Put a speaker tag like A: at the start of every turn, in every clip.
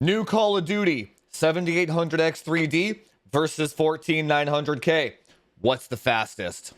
A: New Call of Duty 7800X3D versus 14900K. What's the fastest?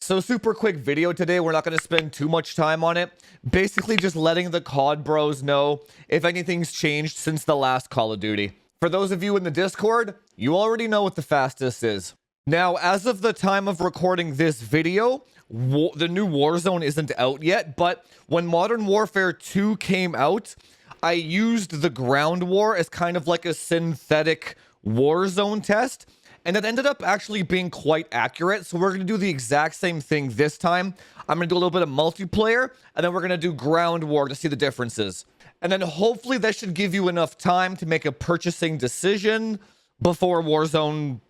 A: So super quick video today. We're not going to spend too much time on it. Basically just letting the COD bros know if anything's changed since the last Call of Duty. For those of you in the Discord, you already know what the fastest is. Now, as of the time of recording this video, the new Warzone isn't out yet, but when Modern Warfare 2 came out, I used the ground war as kind of like a synthetic Warzone test, and it ended up actually being quite accurate. So we're going to do the exact same thing this time. I'm going to do a little bit of multiplayer, and then we're going to do ground war to see the differences. And then hopefully that should give you enough time to make a purchasing decision before Warzone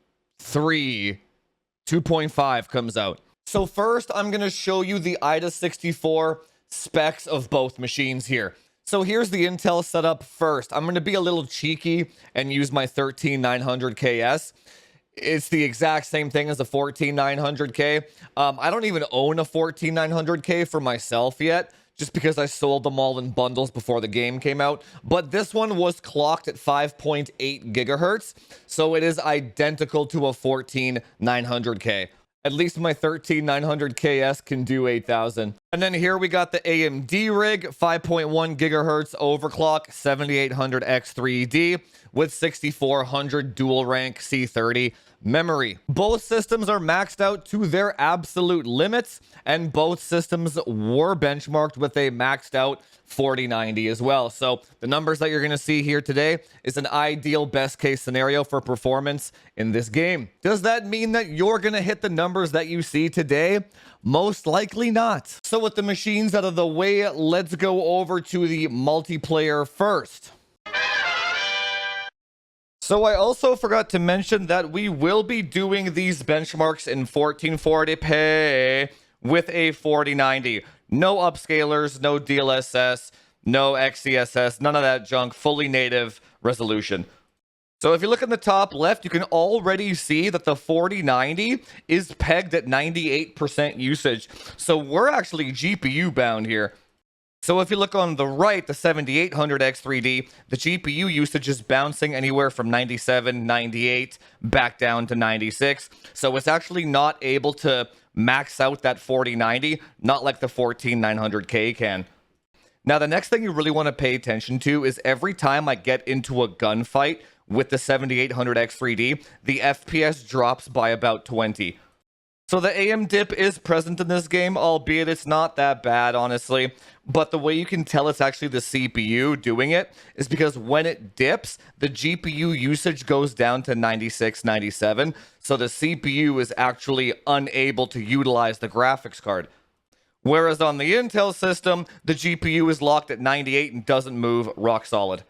A: 3 2.5 comes out. So first, I'm going to show you the IDA64 specs of both machines here. So here's the Intel setup first. I'm going to be a little cheeky and use my 13900KS. It's the exact same thing as a 14900K. I don't even own a 14900K for myself yet, just because I sold them all in bundles before the game came out. But this one was clocked at 5.8 gigahertz, so it is identical to a 14900K. At least my 13900KS can do 8,000. And then here we got the AMD rig, 5.1 gigahertz overclock, 7800X3D with 6400 dual rank C30 memory. Both systems are maxed out to their absolute limits, and both systems were benchmarked with a maxed out 4090 as well. So the numbers that you're going to see here today is an ideal best case scenario for performance in this game. Does that mean that you're going to hit the numbers that you see today? Most likely not. So with the machines out of the way, let's go over to the multiplayer first. So I also forgot to mention that we will be doing these benchmarks in 1440p with a 4090. No upscalers, no DLSS, no XeSS, none of that junk, fully native resolution. So if you look in the top left, you can already see that the 4090 is pegged at 98% usage. So we're actually GPU bound here. So if you look on the right, the 7800X3D, the GPU usage is bouncing anywhere from 97, 98, back down to 96. So it's actually not able to max out that 4090, not like the 14900K can. Now, the next thing you really want to pay attention to is every time I get into a gunfight with the 7800X3D, the FPS drops by about 20. So the AM dip is present in this game, albeit it's not that bad, honestly. But the way you can tell it's actually the CPU doing it is because when it dips, the GPU usage goes down to 96, 97. So the CPU is actually unable to utilize the graphics card. Whereas on the Intel system, the GPU is locked at 98 and doesn't move, rock solid.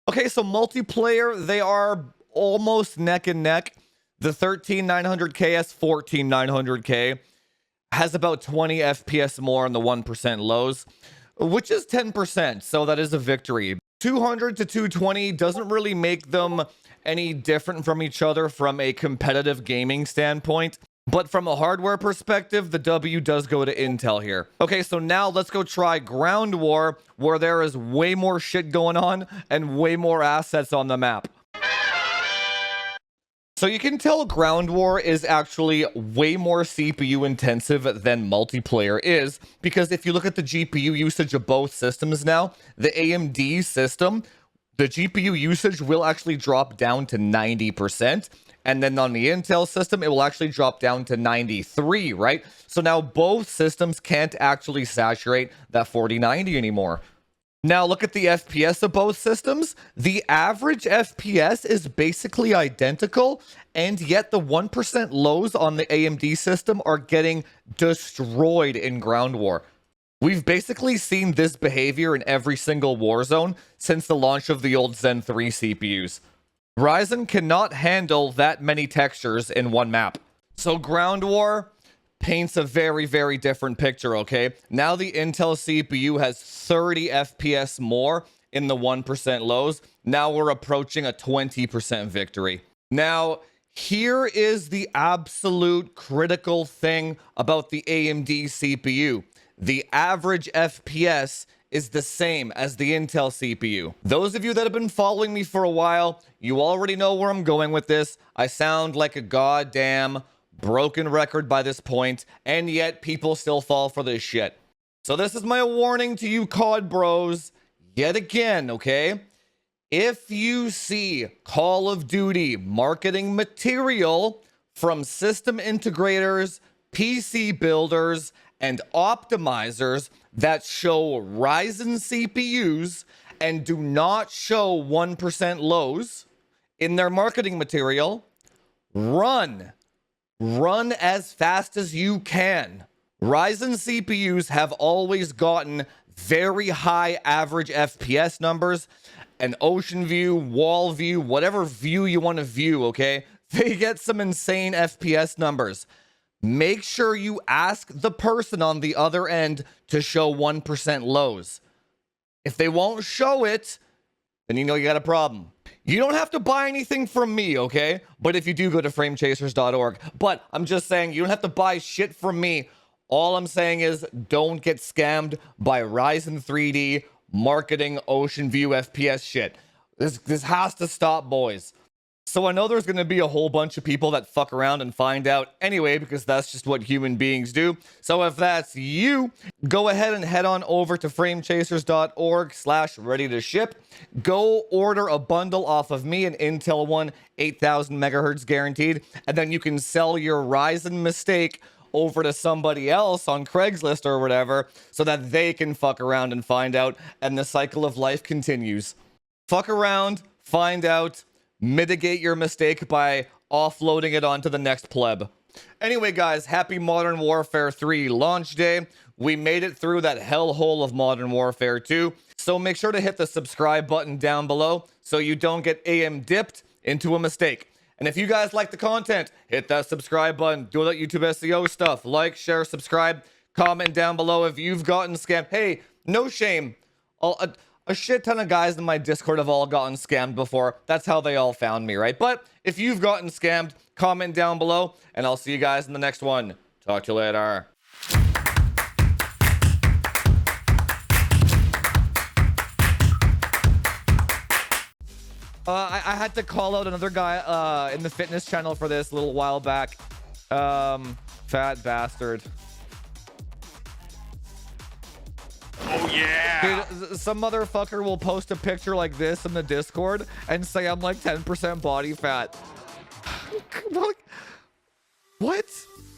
A: Okay, so multiplayer, they are almost neck and neck. The 13900KS 14900K has about 20 FPS more on the 1% lows, which is 10%, so that is a victory. 200 to 220 doesn't really make them any different from each other from a competitive gaming standpoint, but from a hardware perspective, the W does go to Intel here. Okay, so now let's go try Ground War, where there is way more shit going on and way more assets on the map. So you can tell Ground War is actually way more CPU intensive than multiplayer is, because if you look at the GPU usage of both systems now, the AMD system, the GPU usage will actually drop down to 90%, and then on the Intel system, it will actually drop down to 93, right? So now both systems can't actually saturate that 4090 anymore. Now look at the FPS of both systems. The average FPS is basically identical, and yet the 1% lows on the AMD system are getting destroyed in Ground War. We've basically seen this behavior in every single Warzone since the launch of the old Zen 3 CPUs. Ryzen cannot handle that many textures in one map. So Ground War paints a very, very different picture, okay? Now the Intel CPU has 30 FPS more in the 1% lows. Now we're approaching a 20% victory. Now, here is the absolute critical thing about the AMD CPU. the average FPS is the same as the Intel CPU. Those of you that have been following me for a while, you already know where I'm going with this. I sound like a goddamn broken record by this point, and yet people still fall for this shit. So this is my warning to you COD bros yet again, okay? If you see Call of Duty marketing material from system integrators, PC builders, and optimizers that show Ryzen CPUs and do not show 1% lows in their marketing material, run as fast as you can. Ryzen CPUs have always gotten very high average FPS numbers, and ocean view, wall view, whatever view you want to view, okay? They get some insane FPS numbers. Make sure you ask the person on the other end to show 1% lows. If they won't show it, then you know you got a problem. You don't have to buy anything from me, okay? But if you do, go to framechasers.org. But I'm just saying, you don't have to buy shit from me. All I'm saying is don't get scammed by Ryzen 3D marketing ocean view FPS shit. This has to stop, boys. So I know there's going to be a whole bunch of people that fuck around and find out anyway, because that's just what human beings do. So if that's you, go ahead and head on over to framechasers.org/ready to ship. Go order a bundle off of me, an Intel One 8000 megahertz guaranteed, and then you can sell your Ryzen mistake over to somebody else on Craigslist or whatever, so that they can fuck around and find out, and the cycle of life continues. Fuck around, find out, mitigate your mistake by offloading it onto the next pleb. Anyway, guys, happy Modern Warfare 3 launch day. We made it through that hellhole of Modern Warfare 2, so make sure to hit the subscribe button down below so you don't get AM dipped into a mistake. And if you guys like the content, hit that subscribe button, do that YouTube SEO stuff, like, share, subscribe, comment down below if you've gotten scammed. Hey, no shame. A shit ton of guys in my Discord have all gotten scammed before. That's how they all found me, right? But if you've gotten scammed, comment down below, and I'll see you guys in the next one. Talk to you later. I had to call out another guy in the fitness channel for this a little while back. Fat bastard.
B: Oh yeah.
A: Dude, some motherfucker will post a picture like this in the Discord and say I'm like 10% body fat. What?